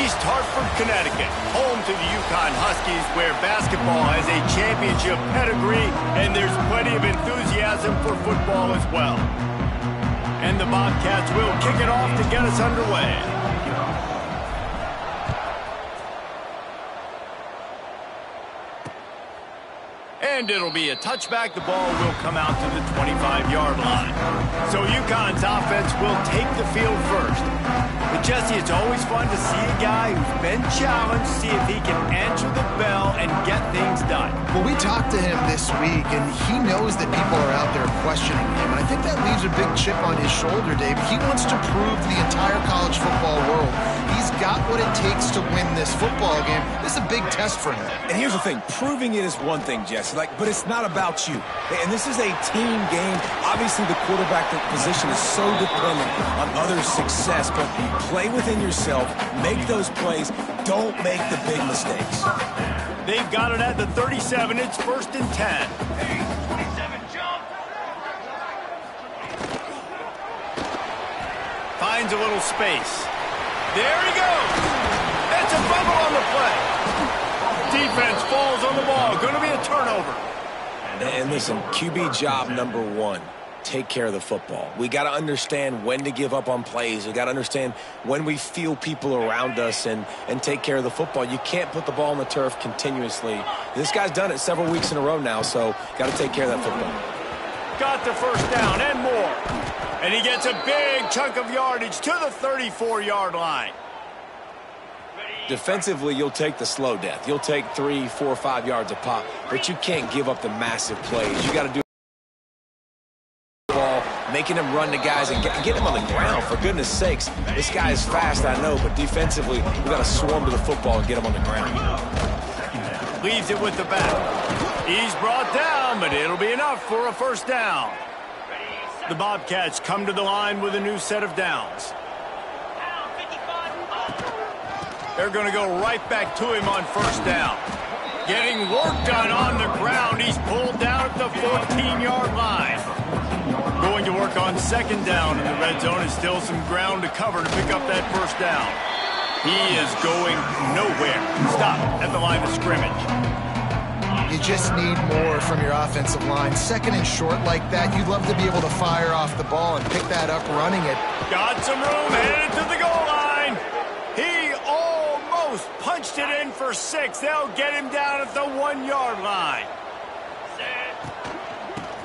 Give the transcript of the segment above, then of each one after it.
East Hartford, Connecticut, home to the Yukon Huskies, where basketball has a championship pedigree and there's plenty of enthusiasm for football as well. And the Bobcats will kick it off to get us underway. And it'll be a touchback. The ball will come out to the 25-yard line. So UConn's offense will take the field first. But Jesse, it's always fun to see a guy who's been challenged, see if he can answer the bell and get things done. Well, we talked to him this week, and he knows that people are out there questioning him. And I think that leaves a big chip on his shoulder, Dave. He wants to prove to the entire college football world he's got what it takes to win this football game. This is a big test for him. And here's the thing. Proving it is one thing, Jesse, but it's not about you. And this is a team game. Obviously, the quarterback position is so dependent on others' success, but play within yourself, make those plays, don't make the big mistakes. They've got it at the 37. It's 1st and 10. Finds a little space. There he goes. It's a fumble on the play. Defense falls on the ball. Going to be a turnover. And listen, QB job number one. Take care of the football. We got to understand when to give up on plays. We got to understand when we feel people around us and take care of the football. You can't put the ball on the turf continuously. This guy's done it several weeks in a row now, so got to take care of that football. Got the first down and more. And he gets a big chunk of yardage to the 34-yard line. Defensively, you'll take the slow death. You'll take 3, 4, 5 yards a pop, but you can't give up the massive plays. You got to do making him run the guys and get him on the ground, for goodness sakes. This guy is fast, I know, but defensively, we got to swarm to the football and get him on the ground. Leaves it with the back. He's brought down, but it'll be enough for a first down. The Bobcats come to the line with a new set of downs. They're going to go right back to him on first down. Getting work done on the ground. He's pulled down at the 14-yard line. Going to work on second down in the red zone, and still some ground to cover to pick up that first down. He is going nowhere. Stop at the line of scrimmage. You just need more from your offensive line. Second and short like that, you'd love to be able to fire off the ball and pick that up running it. Got some room, headed to the goal line. He almost punched it in for 6. They'll get him down at the 1-yard line.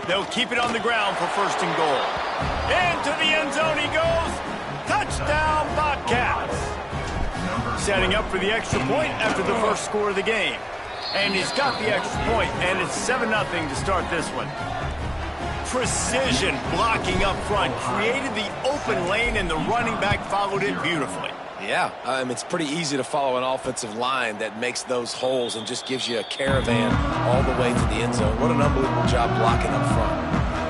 They'll keep it on the ground for first and goal. Into the end zone he goes. Touchdown, Bobcats. Setting up for the extra point after the first score of the game. And he's got the extra point, and it's 7-0 to start this one. Precision blocking up front. Created the open lane, and the running back followed it beautifully. Yeah, it's pretty easy to follow an offensive line that makes those holes and just gives you a caravan all the way to the end zone. What an unbelievable job blocking up front.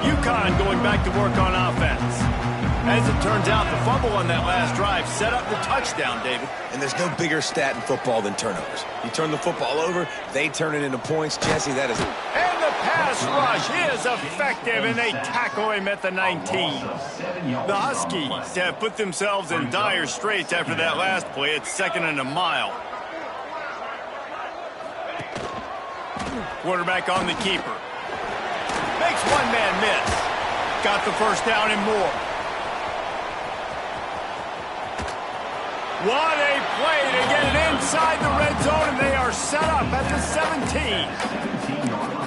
UConn going back to work on offense. As it turns out, the fumble on that last drive set up the touchdown, David. And there's no bigger stat in football than turnovers. You turn the football over, they turn it into points. Jesse, that is it. And the pass rush is effective, and they tackle him at the 19. The Huskies have put themselves in dire straits after that last play. It's 2nd and a mile. Quarterback on the keeper. Makes one man miss. Got the first down and more. What a play to get it inside the red zone, and they are set up at the 17.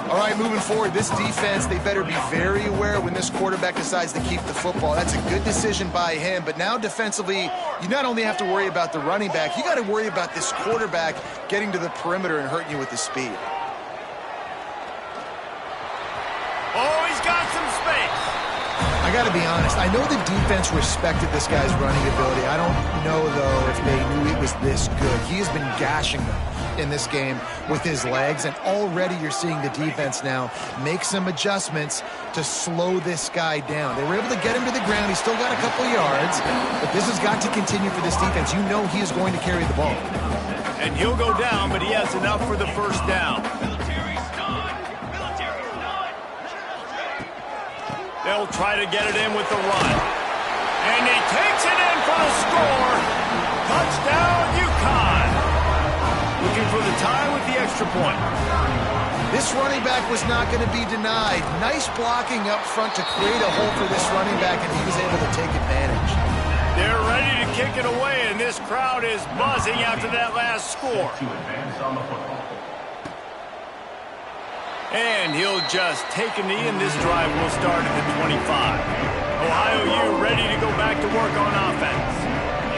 All right, moving forward, this defense, they better be very aware when this quarterback decides to keep the football. That's a good decision by him, but now defensively, you not only have to worry about the running back, you got to worry about this quarterback getting to the perimeter and hurting you with the speed. Oh, he's got some space. I got to be honest. I know the defense respected this guy's running ability. I don't know, though, if they knew it was this good. He has been gashing them in this game with his legs, and already you're seeing the defense now make some adjustments to slow this guy down. They were able to get him to the ground. He's still got a couple yards, but this has got to continue for this defense. You know he is going to carry the ball. And he'll go down, but he has enough for the first down. They'll try to get it in with the run. And he takes it in for the score. Touchdown, UConn. Looking for the tie with the extra point. This running back was not going to be denied. Nice blocking up front to create a hole for this running back, and he was able to take advantage. They're ready to kick it away, and this crowd is buzzing after that last score. And he'll just take a knee, and this drive will start at the 25. Ohio U ready to go back to work on offense.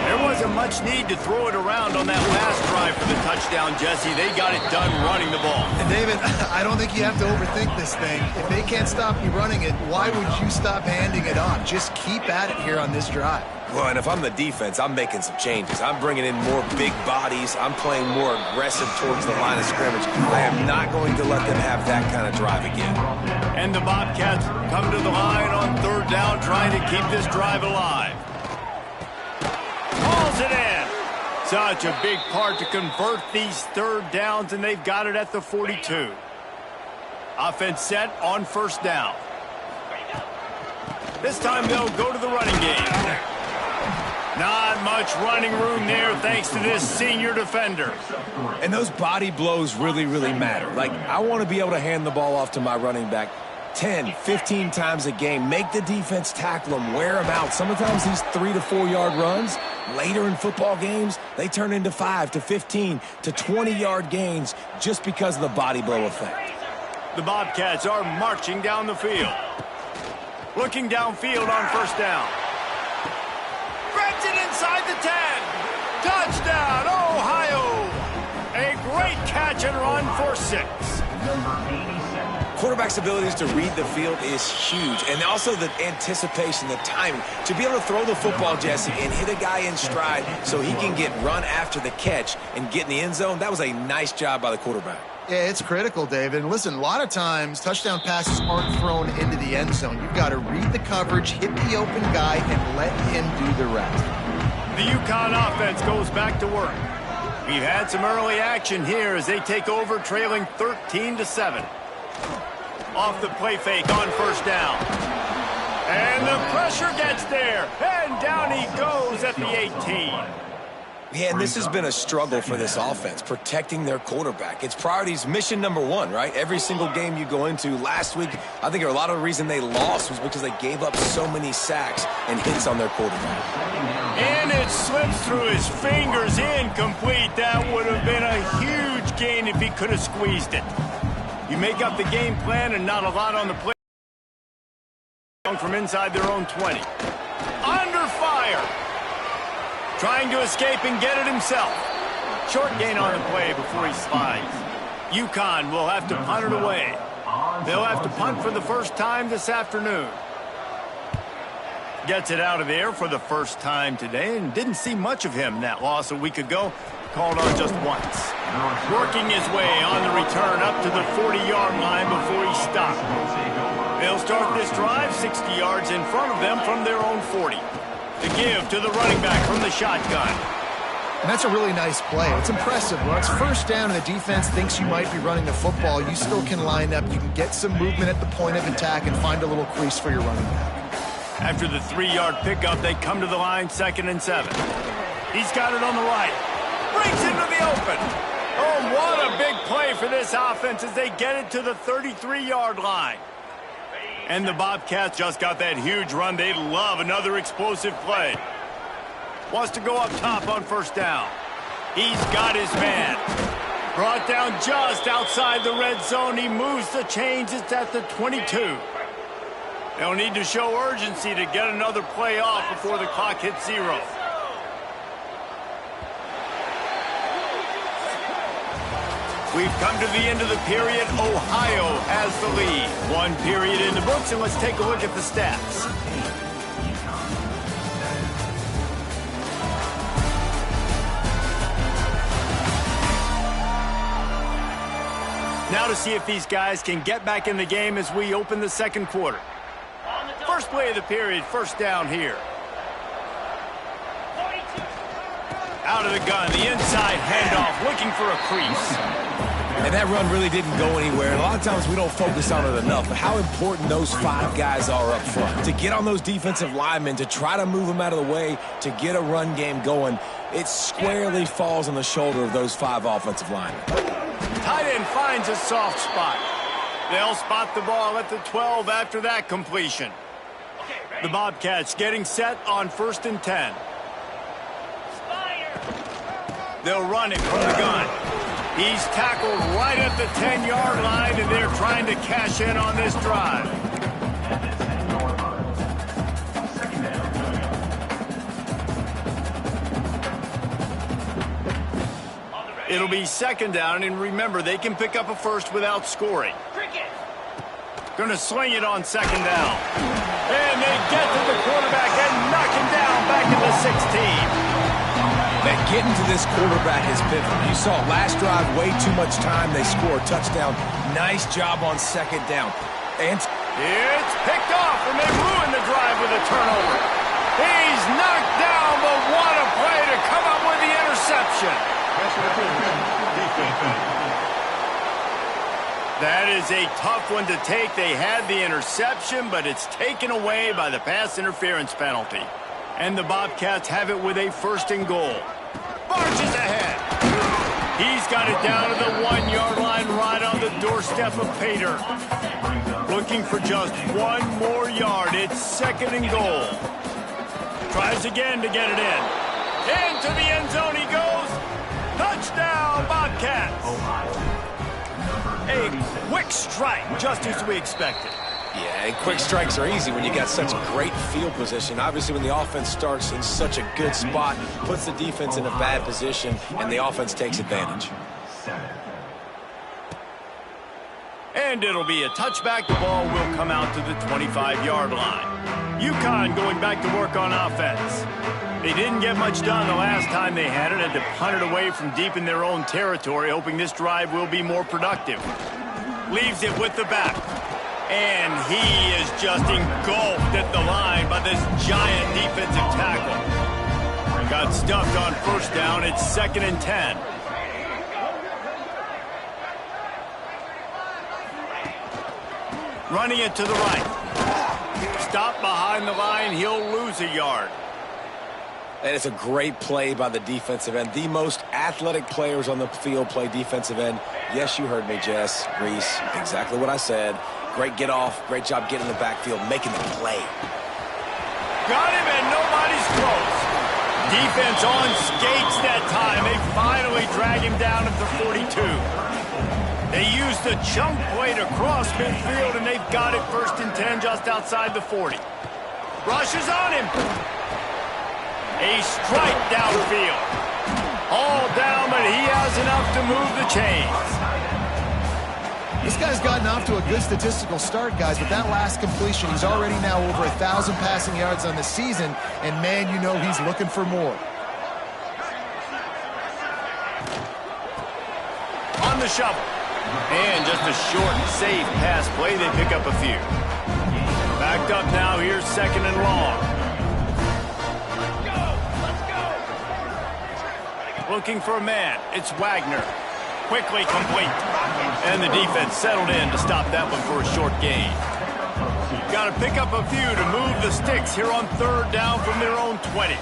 There wasn't much need to throw it around on that last drive for the touchdown, Jesse. They got it done running the ball. And David, I don't think you have to overthink this thing. If they can't stop you running it, why would you stop handing it off? Just keep at it here on this drive. Well, and if I'm the defense, I'm making some changes. I'm bringing in more big bodies. I'm playing more aggressive towards the line of scrimmage. I am not going to let them have that kind of drive again. And the Bobcats come to the line on third down, trying to keep this drive alive. Calls it in. Such a big part to convert these third downs, and they've got it at the 42. Offense set on first down. This time they'll go to the running game. Not much running room there thanks to this senior defender. And those body blows really, really matter. Like, I want to be able to hand the ball off to my running back 10, 15 times a game. Make the defense tackle them, wear them out. Sometimes these 3 to 4 yard runs, later in football games, they turn into 5 to 15 to 20 yard gains just because of the body blow effect. The Bobcats are marching down the field. Looking downfield on first down. Threads it inside the 10. Touchdown, Ohio. A great catch and run for 6. Quarterback's abilities to read the field is huge, and also the anticipation, the timing. To be able to throw the football, Jesse, and hit a guy in stride so he can get run after the catch and get in the end zone, that was a nice job by the quarterback. Yeah, it's critical, David. And listen, a lot of times touchdown passes aren't thrown into the end zone. You've got to read the coverage, hit the open guy, and let him do the rest. The UConn offense goes back to work. We've had some early action here as they take over, trailing 13-7. Off the play fake on first down. And the pressure gets there. And down he goes at the 18. Yeah, and this has been a struggle for this offense, protecting their quarterback. It's priorities, mission number one, right? Every single game you go into. Last week, I think a lot of the reason they lost was because they gave up so many sacks and hits on their quarterback. And it slips through his fingers, incomplete. That would have been a huge gain if he could have squeezed it. You make up the game plan and not a lot on the play. From inside their own 20. Under fire. Trying to escape and get it himself. Short gain on the play before he slides. UConn will have to punt it away. They'll have to punt for the first time this afternoon. Gets it out of there for the first time today, and didn't see much of him in that loss a week ago. Called on just once. Working his way on the return up to the 40-yard line before he stopped. They'll start this drive 60 yards in front of them from their own 40. The give to the running back from the shotgun. And that's a really nice play. It's impressive. When it's first down and the defense thinks you might be running the football, you still can line up. You can get some movement at the point of attack and find a little crease for your running back. After the 3-yard pickup, they come to the line 2nd and 7. He's got it on the right. Breaks into the open. Oh, what a big play for this offense as they get it to the 33-yard line. And the Bobcats just got that huge run. They love another explosive play. Wants to go up top on first down. He's got his man. Brought down just outside the red zone. He moves the chains. It's at the 22. They'll need to show urgency to get another play off before the clock hits 0. We've come to the end of the period. Ohio has the lead. 1 period in the books, and let's take a look at the stats. Now to see if these guys can get back in the game as we open the second quarter. First play of the period, first down here. Out of the gun, the inside handoff, looking for a crease. And that run really didn't go anywhere. And a lot of times we don't focus on it enough, but how important those 5 guys are up front. To get on those defensive linemen, to try to move them out of the way, to get a run game going. it squarely falls on the shoulder of those 5 offensive linemen. Tight end finds a soft spot. They'll spot the ball at the 12 after that completion. The Bobcats getting set on 1st and 10. They'll run it from the gun. He's tackled right at the 10-yard line, and they're trying to cash in on this drive. It'll be 2nd down, and remember, they can pick up a first without scoring. Going to sling it on 2nd down. And they get to the quarterback and knock him down back at the 16. Man, getting to this quarterback is pivotal. You saw last drive, way too much time. They score a touchdown. Nice job on 2nd down. And it's picked off, and they ruin the drive with a turnover. He's knocked down, but what a play to come up with the interception. That is a tough one to take. They had the interception, but it's taken away by the pass interference penalty. And the Bobcats have it with a 1st and goal. Marches ahead. He's got it down to the 1-yard line right on the doorstep of Pater. Looking for just 1 more yard. It's 2nd and goal. Tries again to get it in. Into the end zone he goes. Touchdown, Bobcats. A quick strike, just as we expected. yeah, and quick strikes are easy when you got such great field position. Obviously, when the offense starts in such a good spot, puts the defense in a bad position, and the offense takes advantage. And it'll be a touchback. The ball will come out to the 25-yard line. UConn going back to work on offense. They didn't get much done the last time they had it. Had to punt it away from deep in their own territory, hoping this drive will be more productive. Leaves it with the back. And he is just engulfed at the line by this giant defensive tackle. Got stuffed on first down. It's 2nd and 10. Running it to the right. Stop behind the line. He'll lose a yard. And it's a great play by the defensive end. The most athletic players on the field play defensive end. Yes, you heard me, Jess, Reese. Exactly what I said. Great get off. Great job getting in the backfield, making the play. Got him, and nobody's close. Defense on skates that time. They finally drag him down at the 42. They used the chunk play to cross midfield, and they've got it 1st and 10 just outside the 40. Rushes on him. A strike downfield. All down, but he has enough to move the chains. This guy's gotten off to a good statistical start, guys, but that last completion, he's already now over 1,000 passing yards on the season, and man, you know he's looking for more. On the shovel. And just a short, safe pass play. They pick up a few. Backed up now. Here's 2nd and long. Looking for a man. It's Wagner. Quickly complete. And the defense settled in to stop that one for a short gain. Got to pick up a few to move the sticks here on 3rd down from their own 20.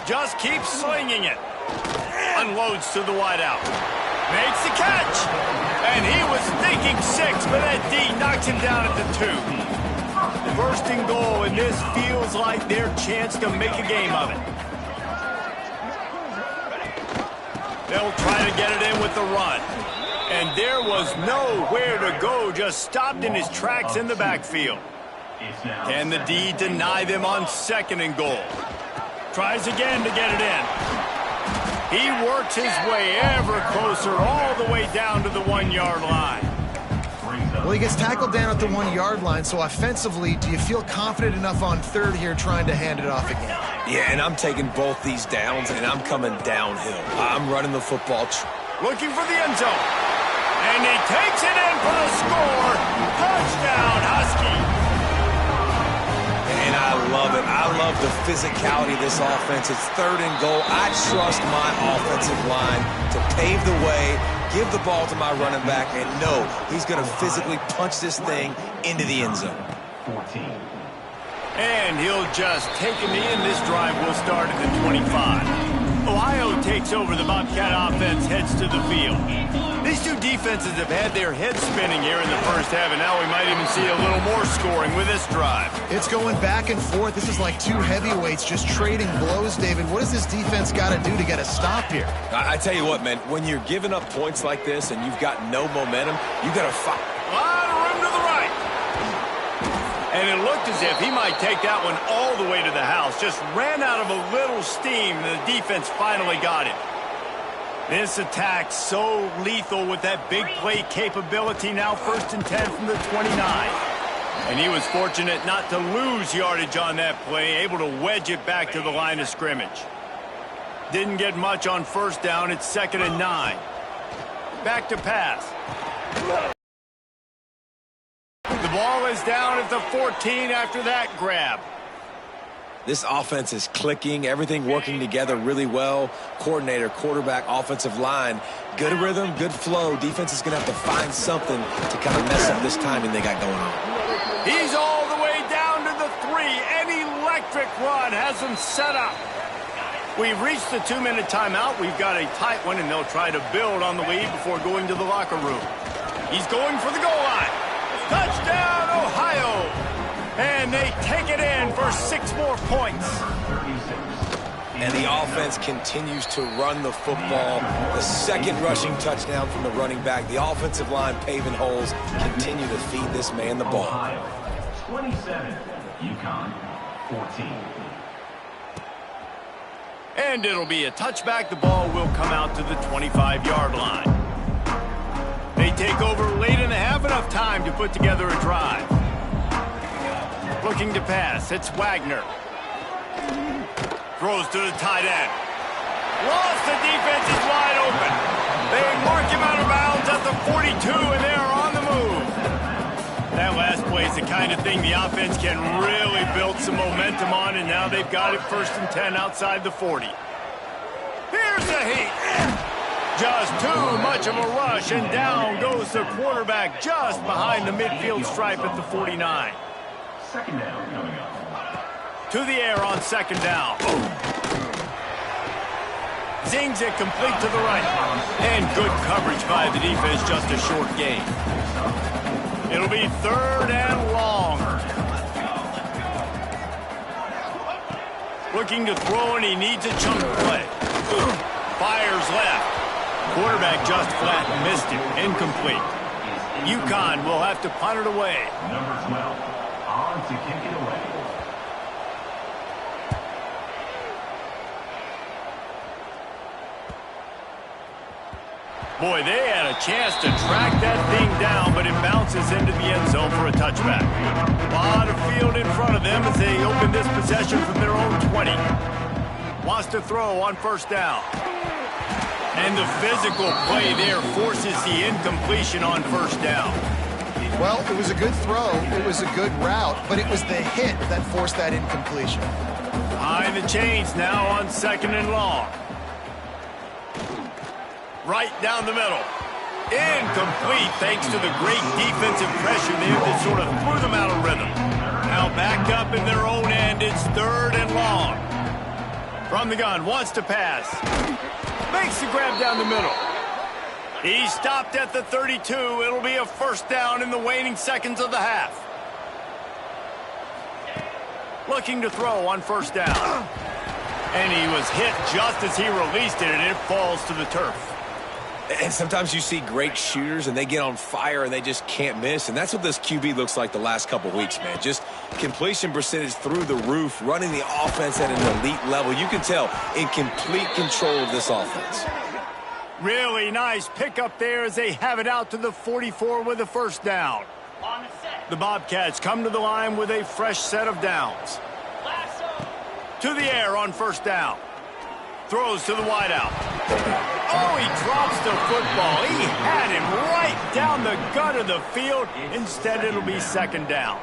Just keep slinging it. Unloads to the wideout. Makes the catch. And he was thinking 6, but that D knocks him down at the 2. 1st and goal, and this feels like their chance to make a game of it. They'll try to get it in with the run. And there was nowhere to go, just stopped in his tracks in the backfield. Can the D deny them on 2nd and goal? Tries again to get it in. He works his way ever closer all the way down to the 1-yard line. Well, he gets tackled down at the 1-yard line, so offensively, do you feel confident enough on 3rd here trying to hand it off again? Yeah, and I'm taking both these downs, and I'm coming downhill. I'm running the football. Looking for the end zone. And he takes it in for the score. Touchdown, Husky. And I love it. I love the physicality of this offense. It's 3rd and goal. I trust my offensive line to pave the way, give the ball to my running back, and know he's going to physically punch this thing into the end zone. And he'll just take him in. This drive will start at the 25. Ohio takes over. The Bobcat offense heads to the field. These two defenses have had their heads spinning here in the first half, and now we might even see a little more scoring with this drive. It's going back and forth. This is like two heavyweights just trading blows, David. What does this defense got to do to get a stop here? I tell you what, man, when you're giving up points like this and you've got no momentum, you got to fight. A lot of room to the right. And it looked as if he might take that one all the way to the house. Just ran out of a little steam, and the defense finally got it. This attack so lethal with that big play capability. Now 1st and 10 from the 29. And he was fortunate not to lose yardage on that play, able to wedge it back to the line of scrimmage. Didn't get much on 1st down. It's 2nd and 9. Back to pass. The ball is down at the 14 after that grab. This offense is clicking, everything working together really well. Coordinator, quarterback, offensive line, good rhythm, good flow. Defense is going to have to find something to kind of mess up this timing they got going on. He's all the way down to the 3. An electric run has him set up. We've reached the 2-minute timeout. We've got a tight one, and they'll try to build on the lead before going to the locker room. He's going for the goal line. Touchdown, Ohio! And they take it in for 6 more points. And the offense continues to run the football. The second rushing touchdown from the running back. The offensive line paving holes. Continue to feed this man the ball. Ohio, 27, UConn, 14. And it'll be a touchback. The ball will come out to the 25-yard line. They take over late in the half, enough time to put together a drive. Looking to pass, it's Wagner. Throws to the tight end. Lost, the defense is wide open. They mark him out of bounds at the 42, and they are on the move. That last play is the kind of thing the offense can really build some momentum on, and now they've got it 1st and 10 outside the 40. Here's the heat. Just too much of a rush, and down goes the quarterback just behind the midfield stripe at the 49. Second down coming up. To the air on 2nd down. Zings it complete to the right. And good coverage by the defense, just a short gain. It'll be 3rd and long. Looking to throw, and he needs a chunk play. Fires left. Quarterback just flat and missed it. Incomplete. UConn will have to punt it away. Number 12, on to kick it away. Boy, they had a chance to track that thing down, but it bounces into the end zone for a touchback. A lot of field in front of them as they open this possession from their own 20. Wants to throw on 1st down. And the physical play there forces the incompletion on 1st down. Well, it was a good throw. It was a good route, but it was the hit that forced that incompletion. Behind the chains now on 2nd and long. Right down the middle. Incomplete thanks to the great defensive pressure there that sort of threw them out of rhythm. Now backed up in their own end. It's 3rd and long. From the gun, wants to pass. Makes the grab down the middle. He stopped at the 32. It'll be a 1st down in the waning seconds of the half. Looking to throw on 1st down. And he was hit just as he released it, and it falls to the turf. And sometimes you see great shooters, and they get on fire, and they just can't miss. And that's what this QB looks like the last couple weeks, man. Just completion percentage through the roof, running the offense at an elite level. You can tell in complete control of this offense. Really nice pickup there as they have it out to the 44 with a 1st down. The Bobcats come to the line with a fresh set of downs. To the air on 1st down. Throws to the wideout. Oh, he drops the football. He had him right down the gut of the field. Instead, it'll be 2nd down.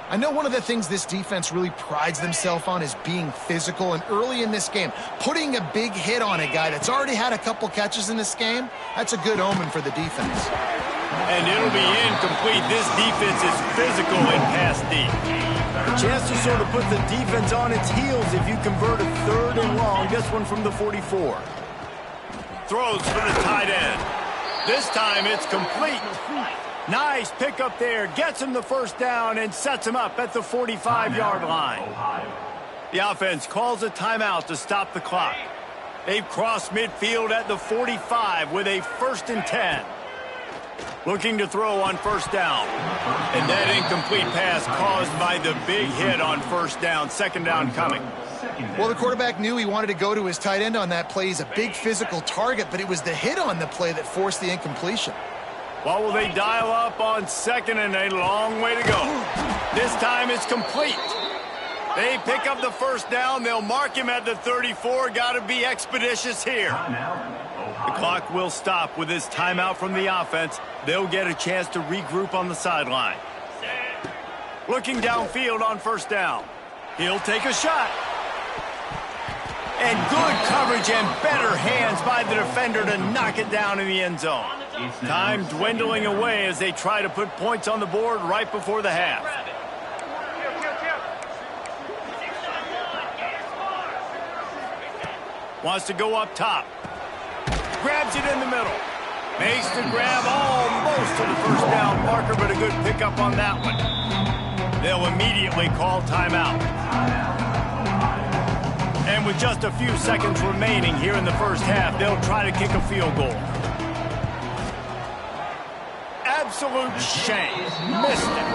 I know one of the things this defense really prides themselves on is being physical, and early in this game, putting a big hit on a guy that's already had a couple catches in this game, that's a good omen for the defense. And it'll be incomplete. This defense is physical and pass deep. Chance to sort of put the defense on its heels if you convert a 3rd and long. This one from the 44. Throws for the tight end. This time it's complete. Nice pickup there. Gets him the first down and sets him up at the 45-yard line. The offense calls a timeout to stop the clock. They've crossed midfield at the 45 with a 1st and 10. Looking to throw on first down. And that incomplete pass caused by the big hit on first down. 2nd down coming. Well, the quarterback knew he wanted to go to his tight end on that play. He's a big physical target, but it was the hit on the play that forced the incompletion. Well, will they dial up on 2nd and a long way to go? This time it's complete. They pick up the first down. They'll mark him at the 34. Got to be expeditious here. The clock will stop with this timeout from the offense. They'll get a chance to regroup on the sideline. Looking downfield on first down. He'll take a shot. And good coverage and better hands by the defender to knock it down in the end zone. Time dwindling away as they try to put points on the board right before the half. Wants to go up top. Grabs it in the middle. Makes the grab almost to the first down marker, but a good pickup on that one. They'll immediately call timeout. And with just a few seconds remaining here in the first half, they'll try to kick a field goal. Absolute shame. Missed it.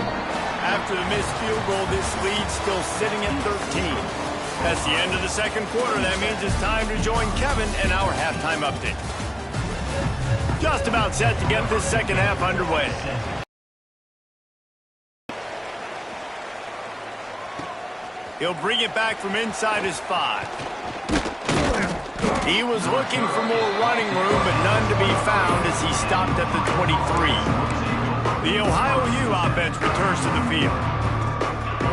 After the missed field goal, this lead still sitting at 13. That's the end of the 2nd quarter. That means it's time to join Kevin in our halftime update. Just about set to get this 2nd half underway. He'll bring it back from inside his 5. He was looking for more running room, but none to be found as he stopped at the 23. The Ohio U offense returns to the field.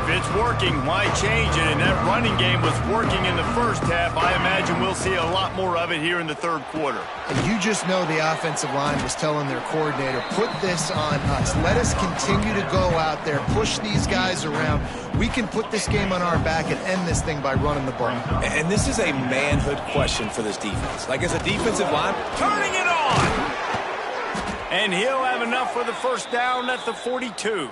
If it's working, why change it? And that running game was working in the first half. I imagine we'll see a lot more of it here in the 3rd quarter. And you just know the offensive line was telling their coordinator, put this on us. Let us continue to go out there, push these guys around. We can put this game on our back and end this thing by running the ball. And this is a manhood question for this defense. Like, as a defensive line, turning it on! And he'll have enough for the first down at the 42.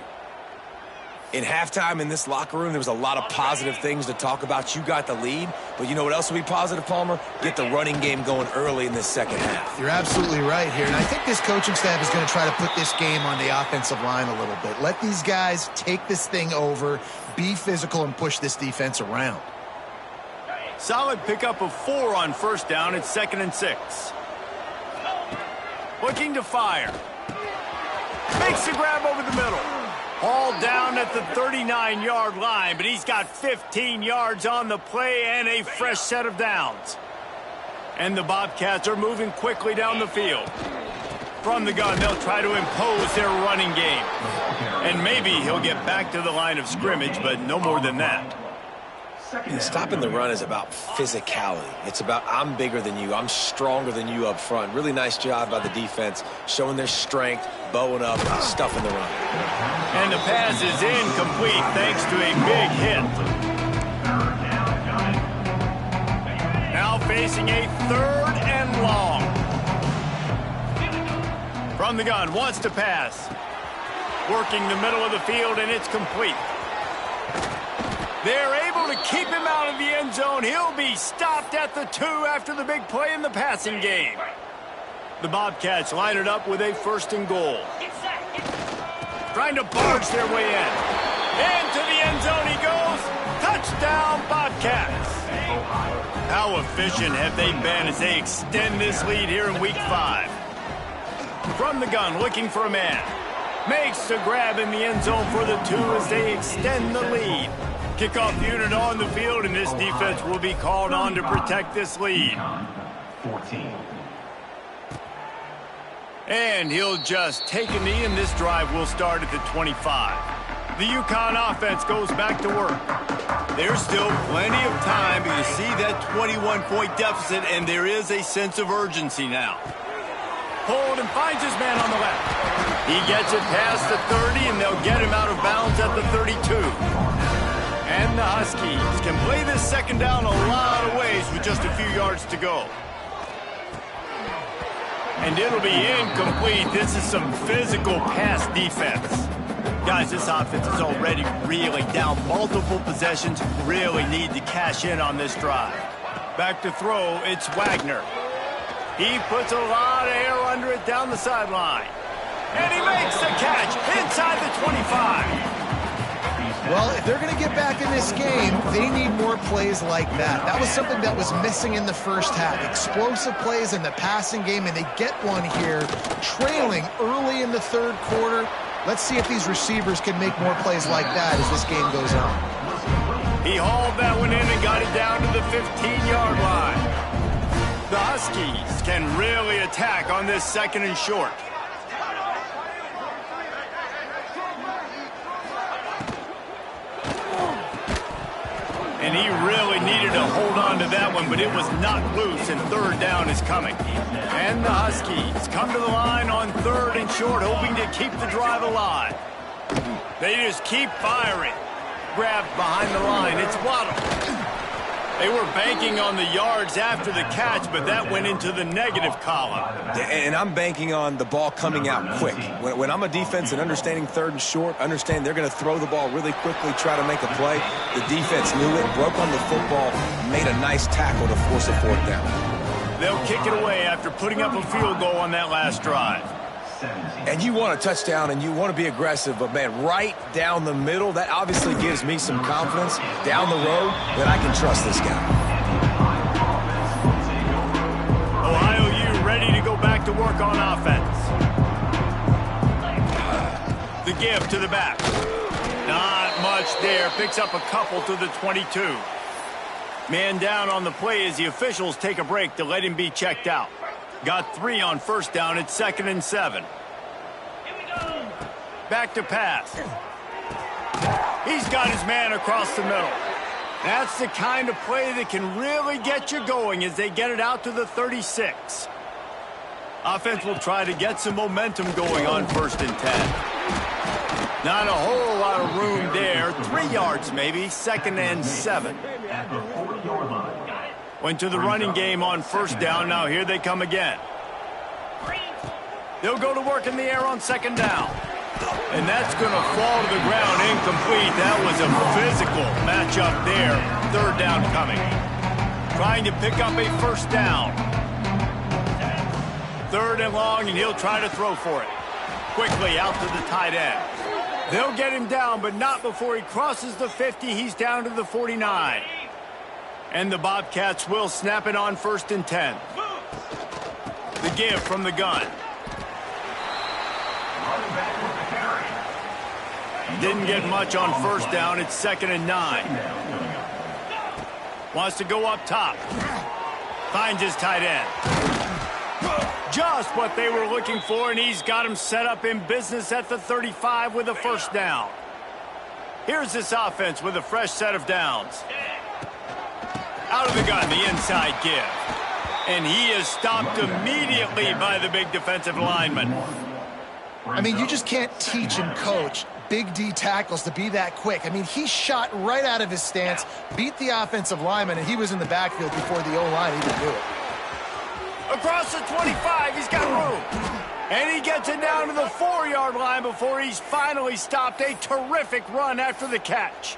In halftime in this locker room, there was a lot of positive things to talk about. You got the lead, but you know what else will be positive, Palmer? Get the running game going early in this 2nd half. You're absolutely right here, and I think this coaching staff is going to try to put this game on the offensive line a little bit. Let these guys take this thing over, be physical, and push this defense around. Solid pickup of 4 on first down. It's 2nd and 6. Looking to fire. Makes the grab over the middle. Hauled down at the 39-yard line, but he's got 15 yards on the play and a fresh set of downs. And the Bobcats are moving quickly down the field. From the gun, they'll try to impose their running game. And maybe he'll get back to the line of scrimmage, but no more than that. And stopping the run is about physicality. It's about I'm bigger than you. I'm stronger than you up front. Really nice job by the defense, showing their strength, bowing up, stuffing the run. And the pass is incomplete thanks to a big hit. Now facing a 3rd and long. From the gun, wants to pass. Working the middle of the field, and it's complete. They're able to keep him out of the end zone. He'll be stopped at the 2 after the big play in the passing game. The Bobcats line it up with a 1st and goal. Trying to barge their way in. Into the end zone he goes. Touchdown, Bobcats. How efficient have they been as they extend this lead here in Week 5? From the gun, looking for a man. Makes the grab in the end zone for the 2 as they extend the lead. Kickoff unit on the field, and this defense will be called on to protect this lead. 14. And he'll just take a knee, and this drive will start at the 25. The UConn offense goes back to work. There's still plenty of time, but you see that 21-point deficit, and there is a sense of urgency now. Hold and finds his man on the left. He gets it past the 30, and they'll get him out of bounds at the 32. And the Huskies can play this second down a lot of ways with just a few yards to go. And it'll be incomplete. This is some physical pass defense. Guys, this offense is already really down multiple possessions. Really need to cash in on this drive. Back to throw, it's Wagner. He puts a lot of air under it down the sideline. And he makes the catch inside the 25. Well, if they're going to get back in this game, they need more plays like that. That was something that was missing in the first half. Explosive plays in the passing game, and they get one here, trailing early in the third quarter. Let's see if these receivers can make more plays like that as this game goes on. He hauled that one in and got it down to the 15-yard line. The Huskies can really attack on this second and short. And he really needed to hold on to that one, but it was knocked loose, and third down is coming. And the Huskies come to the line on third and short, hoping to keep the drive alive. They just keep firing. Grabbed behind the line. It's Waddle. They were banking on the yards after the catch, but that went into the negative column. And I'm banking on the ball coming out quick. When I'm a defense and understanding third and short, understand they're going to throw the ball really quickly, try to make a play. The defense knew it, broke on the football, made a nice tackle to force a fourth down. They'll kick it away after putting up a field goal on that last drive. And you want a touchdown and you want to be aggressive, but man, right down the middle, that obviously gives me some confidence down the road that I can trust this guy. Ohio U ready to go back to work on offense. The give to the back. Not much there. Picks up a couple to the 22. Man down on the play as the officials take a break to let him be checked out. Got 3 on first down. It's 2nd and 7. Back to pass. He's got his man across the middle. That's the kind of play that can really get you going as they get it out to the 36. Offense will try to get some momentum going on 1st and 10. Not a whole lot of room there. 3 yards maybe. 2nd and 7. Went to the running game on first down. Now here they come again. They'll go to work in the air on 2nd down. And that's going to fall to the ground incomplete. That was a physical matchup there. 3rd down coming. Trying to pick up a 1st down. 3rd and long, and he'll try to throw for it. Quickly out to the tight end. They'll get him down, but not before he crosses the 50. He's down to the 49. And the Bobcats will snap it on 1st and 10. The give from the gun. Didn't get much on first down. It's 2nd and 9. Wants to go up top. Finds his tight end. Just what they were looking for, and he's got him set up in business at the 35 with a 1st down. Here's this offense with a fresh set of downs. Out of the gun, the inside give. And he is stopped immediately by the big defensive lineman. I mean, you just can't teach and coach Big D tackles to be that quick. I mean, he shot right out of his stance, beat the offensive lineman, and he was in the backfield before the O-line even knew it. Across the 25, he's got room. And he gets it down to the 4-yard line before he's finally stopped. A terrific run after the catch.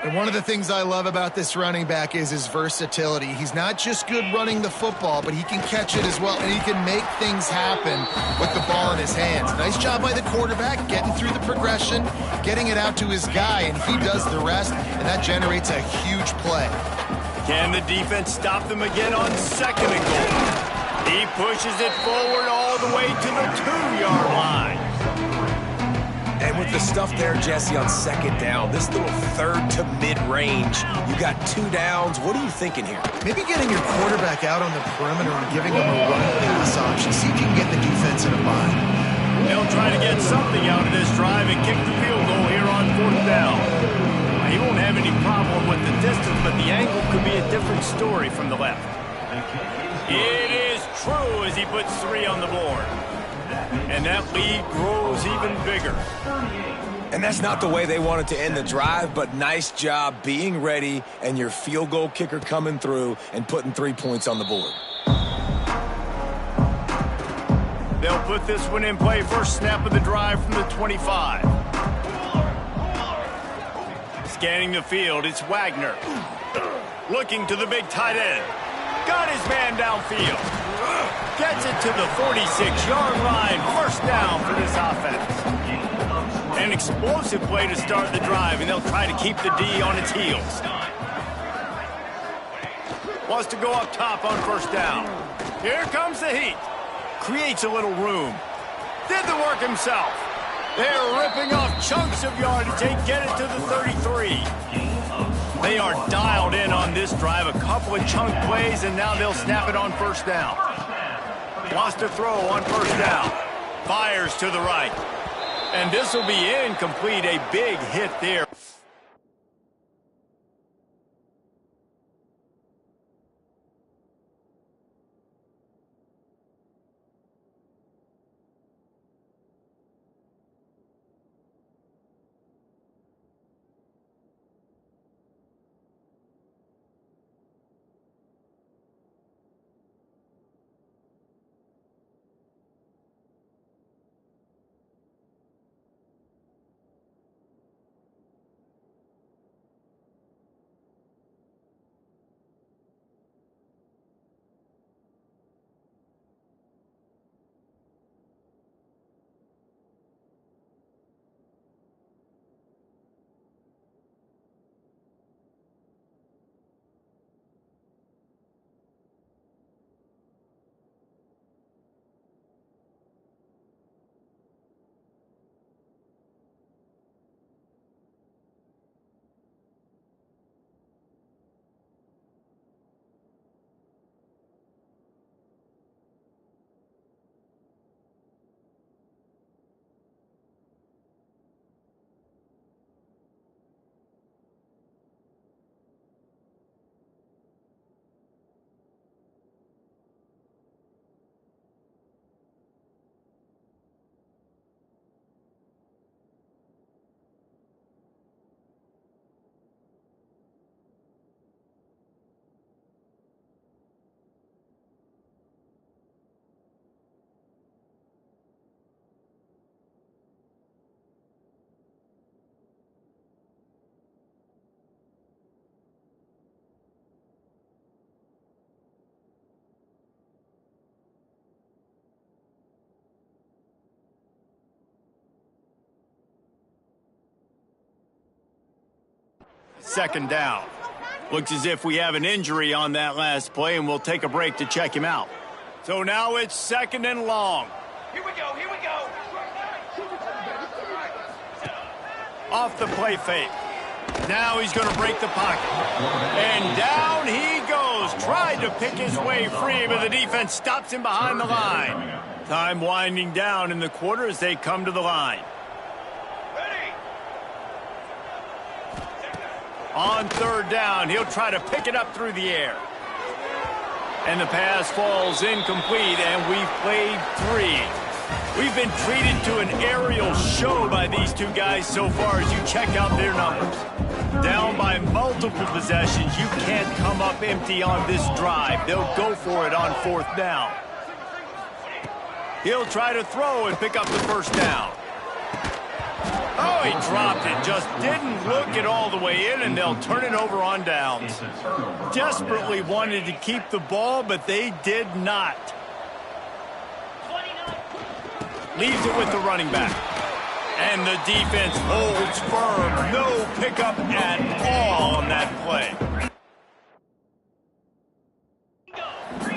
And one of the things I love about this running back is his versatility. He's not just good running the football, but he can catch it as well, and he can make things happen with the ball in his hands. Nice job by the quarterback, getting through the progression, getting it out to his guy, and he does the rest, and that generates a huge play. Can the defense stop them again on 2nd and goal? He pushes it forward all the way to the 2-yard line. And with the stuff there, Jesse, on 2nd down, this little 3rd to mid-range, you got 2 downs. What are you thinking here? Maybe getting your quarterback out on the perimeter and giving him a run-pass option. See if you can get the defense in a bind. They'll try to get something out of this drive and kick the field goal here on 4th down. He won't have any problem with the distance, but the angle could be a different story from the left. It is true as he puts 3 on the board. And that lead grows even bigger. And that's not the way they wanted to end the drive, but nice job being ready and your field goal kicker coming through and putting 3 points on the board. They'll put this one in play. First snap of the drive from the 25. Scanning the field, it's Wagner. Looking to the big tight end. Got his man downfield. Gets it to the 46-yard line. First down for this offense. An explosive play to start the drive, and they'll try to keep the D on its heels. Wants to go up top on first down. Here comes the heat. Creates a little room. Did the work himself. They're ripping off chunks of yardage. They get it to the 33. They are dialed in on this drive. A couple of chunk plays, and now they'll snap it on first down. Wants to throw on first down. Fires to the right. And this will be incomplete. A big hit there. Second down. Looks as if we have an injury on that last play, and we'll take a break to check him out. So now it's second and long. Here we go, here we go. Off the play fake. Now he's going to break the pocket. And down he goes. Tried to pick his way free, but the defense stops him behind the line. Time winding down in the quarter as they come to the line. On third down, he'll try to pick it up through the air. And the pass falls incomplete, and we've played 3. We've been treated to an aerial show by these two guys so far as you check out their numbers. Down by multiple possessions, you can't come up empty on this drive. They'll go for it on fourth down. He'll try to throw and pick up the first down. Oh, he dropped it. Just didn't look it all the way in, and they'll turn it over on downs. Desperately wanted to keep the ball, but they did not. Leaves it with the running back. And the defense holds firm. No pickup at all on that play.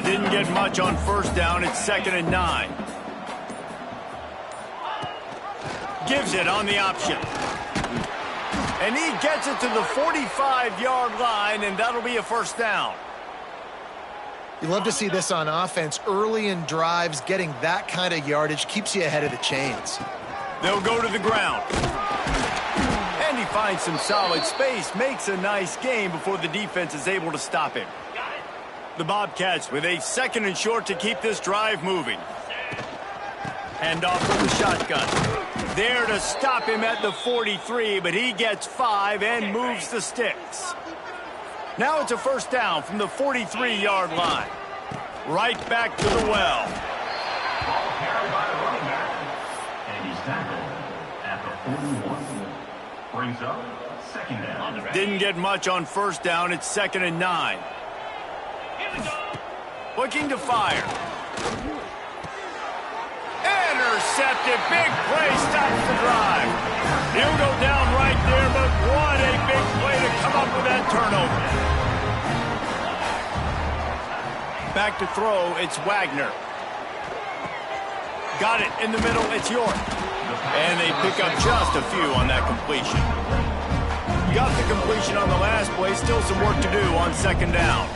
Didn't get much on first down. It's 2nd and 9. Gives it on the option. And he gets it to the 45-yard line, and that'll be a first down. You love to see this on offense. Early in drives, getting that kind of yardage keeps you ahead of the chains. They'll go to the ground. And he finds some solid space, makes a nice gain before the defense is able to stop him. The Bobcats with a 2nd and short to keep this drive moving. Hand off with the shotgun. There to stop him at the 43, but he gets 5 and moves the sticks. Now it's a first down from the 43-yard line. Right back to the well. Ball carried by the running back. And he's tackled at the 41. Brings up second down. Didn't get much on first down. It's 2nd and 9. Looking to fire. Intercepted. Big play stops the drive. He'll go down right there, but what a big play to come up with that turnover. Back to throw, it's Wagner. Got it in the middle, it's York. And they pick up just a few on that completion. Got the completion on the last play, still some work to do on 2nd down.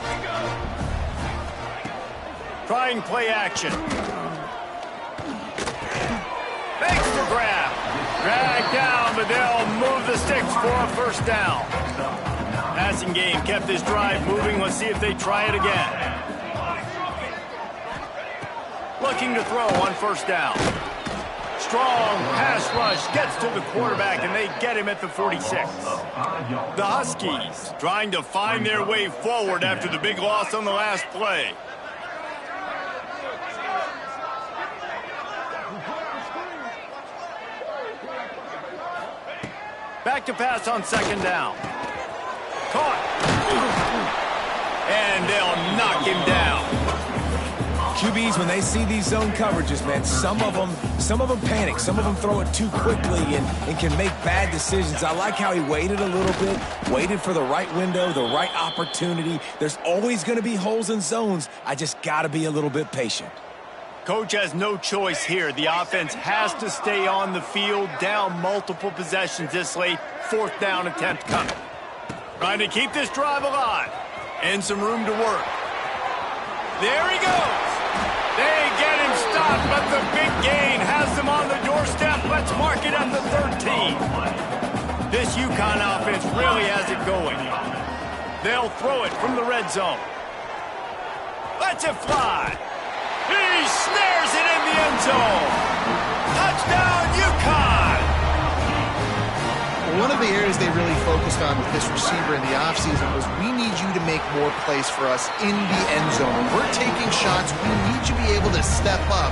Trying play action. Makes the grab. Drag down, but they'll move the sticks for a first down. Passing game kept this drive moving. Let's see if they try it again. Looking to throw on first down. Strong pass rush gets to the quarterback, and they get him at the 46. The Huskies trying to find their way forward after the big loss on the last play. Back to pass on 2nd down. Caught. And they'll knock him down. QBs, when they see these zone coverages, man, some of them panic. Some of them throw it too quickly and can make bad decisions. I like how he waited a little bit, waited for the right window, the right opportunity. There's always going to be holes in zones. I just got to be a little bit patient. Coach has no choice here. The offense has to stay on the field, down multiple possessions this late. 4th down attempt coming. Trying to keep this drive alive. And some room to work. There he goes. They get him stopped, but the big gain has them on the doorstep. Let's mark it at the 13. This UConn offense really has it going. They'll throw it from the red zone. Lets it fly. He snares it in the end zone. Touchdown, UConn! One of the areas they really focused on with this receiver in the offseason was we need you to make more plays for us in the end zone. When we're taking shots, we need you to be able to step up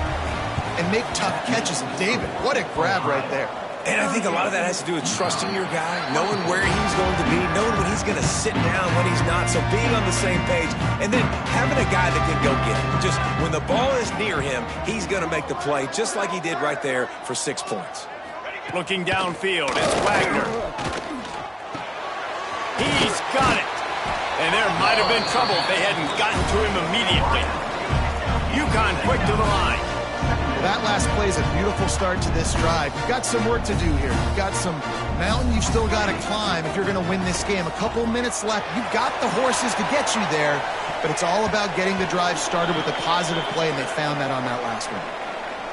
and make tough catches. And David, what a grab right there. And I think a lot of that has to do with trusting your guy, knowing where he's going to be, knowing when he's going to sit down, when he's not. So being on the same page, and then having a guy that can go get it. Just when the ball is near him, he's going to make the play, just like he did right there for 6 points. Looking downfield, it's Wagner. He's got it. And there might have been trouble if they hadn't gotten to him immediately. UConn quick to the line. That last play is a beautiful start to this drive. You've got some work to do here. You've got some mountain you've still got to climb if you're going to win this game. A couple minutes left. You've got the horses to get you there, but it's all about getting the drive started with a positive play, and they found that on that last one.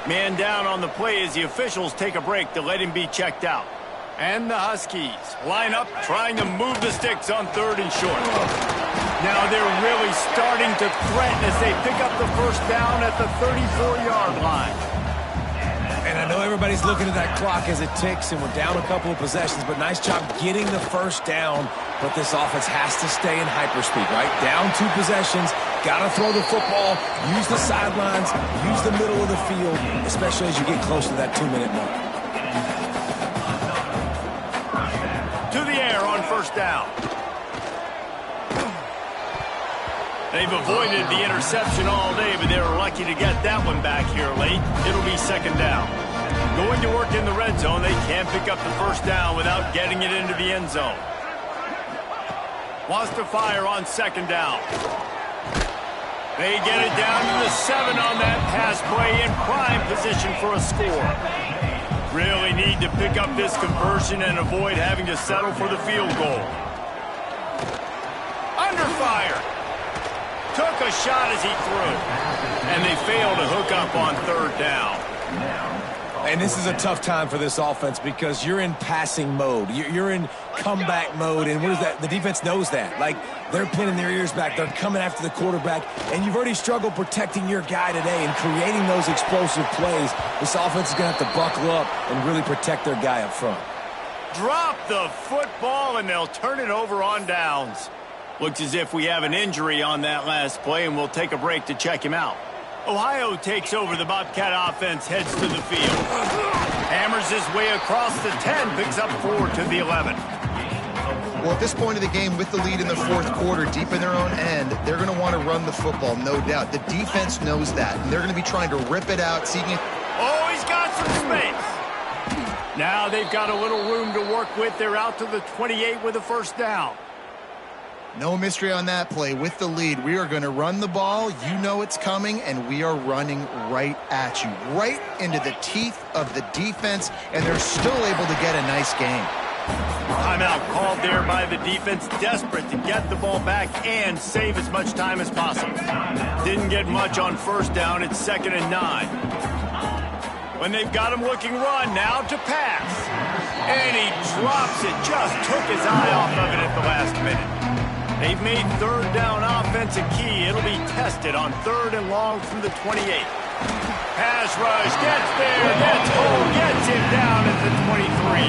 Man down on the play as the officials take a break to let him be checked out. And the Huskies line up trying to move the sticks on 3rd and short. Now they're really starting to threaten as they pick up the first down at the 34-yard line. And I know everybody's looking at that clock as it ticks, and we're down a couple of possessions, but nice job getting the first down. But this offense has to stay in hyperspeed, right? Down 2 possessions, got to throw the football, use the sidelines, use the middle of the field, especially as you get close to that 2-minute mark. To the air on first down. They've avoided the interception all day, but they were lucky to get that one back here late. It'll be 2nd down. Going to work in the red zone, they can't pick up the first down without getting it into the end zone. Wants to fire on 2nd down. They get it down to the 7 on that pass play in prime position for a score. Really need to pick up this conversion and avoid having to settle for the field goal. Under fire. Took a shot as he threw. And they fail to hook up on 3rd down. And this is a tough time for this offense because you're in passing mode. You're in comeback mode, and what is that? The defense knows that. Like, they're pinning their ears back. They're coming after the quarterback, and you've already struggled protecting your guy today and creating those explosive plays. This offense is going to have to buckle up and really protect their guy up front. Drop the football, and they'll turn it over on downs. Looks as if we have an injury on that last play, and we'll take a break to check him out. Ohio takes over. The Bobcat offense heads to the field. Hammers his way across the 10, picks up 4 to the 11. Well, at this point of the game, with the lead in the fourth quarter, deep in their own end, they're going to want to run the football, no doubt. The defense knows that, and they're going to be trying to rip it out, seeking it. Oh, he's got some space. Now they've got a little room to work with. They're out to the 28 with a first down. No mystery on that play. With the lead, we are going to run the ball. You know it's coming, and we are running right at you, right into the teeth of the defense, and they're still able to get a nice game. Timeout called there by the defense, desperate to get the ball back and save as much time as possible. Didn't get much on first down. It's 2nd and 9. When they've got him looking run, now to pass. And he drops it, just took his eye off of it at the last minute. They've made third down offense a key. It'll be tested on 3rd and long from the 28. Pass rush, gets there, gets home, gets him down at the 23.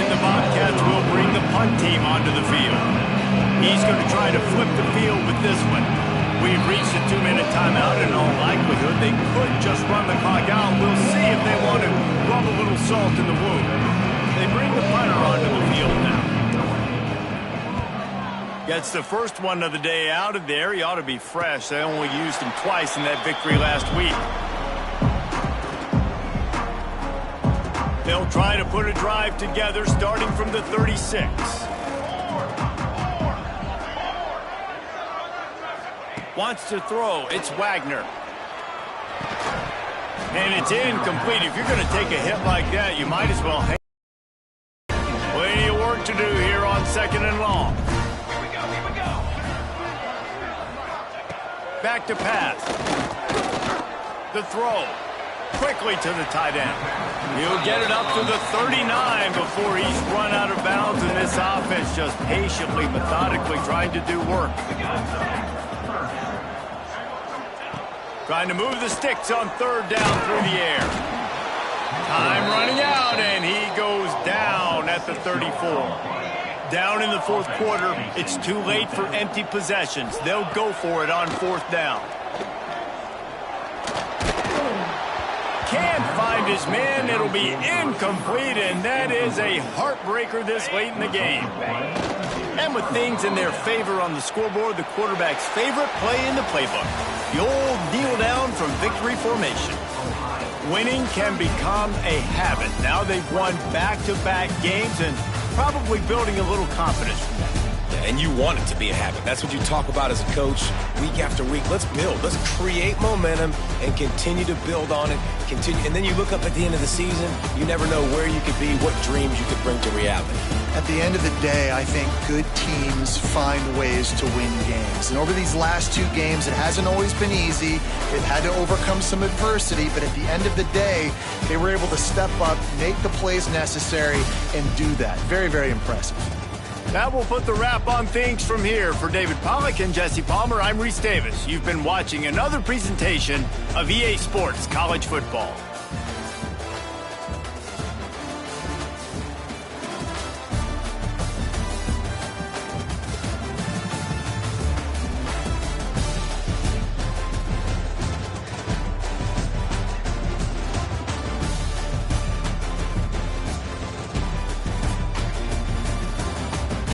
And the Bobcats will bring the punt team onto the field. He's going to try to flip the field with this one. We've reached a 2-minute timeout, and in all likelihood, they could just run the clock out. We'll see if they want to rub a little salt in the wound. They bring the punter onto the field now. Gets the first one of the day out of there. He ought to be fresh. They only used him twice in that victory last week. They'll try to put a drive together starting from the 36. Wants to throw. It's Wagner. And it's incomplete. If you're going to take a hit like that, you might as well hang. Plenty of work to do here on 2nd and long. Back to pass. The throw. Quickly to the tight end. He'll get it up to the 39 before he's run out of bounds, and this offense just patiently, methodically trying to do work. Trying to move the sticks on 3rd down through the air. Time running out, and he goes down at the 34. Down in the fourth quarter, it's too late for empty possessions. They'll go for it on 4th down. Can't find his man. It'll be incomplete, and that is a heartbreaker this late in the game. And with things in their favor on the scoreboard, the quarterback's favorite play in the playbook, the old kneel down from victory formation. Winning can become a habit. Now they've won back-to-back games and probably building a little confidence from that. Yeah, and you want it to be a habit. That's what you talk about as a coach week after week. Let's build. Let's create momentum and continue to build on it. And then you look up at the end of the season, you never know where you could be, what dreams you could bring to reality. At the end of the day, I think good teams find ways to win games. And over these last 2 games, it hasn't always been easy. They've had to overcome some adversity, but at the end of the day, they were able to step up, make the plays necessary, and do that. Very, very impressive. That will put the wrap on things from here. For David Pollack and Jesse Palmer, I'm Reese Davis. You've been watching another presentation of EA Sports College Football.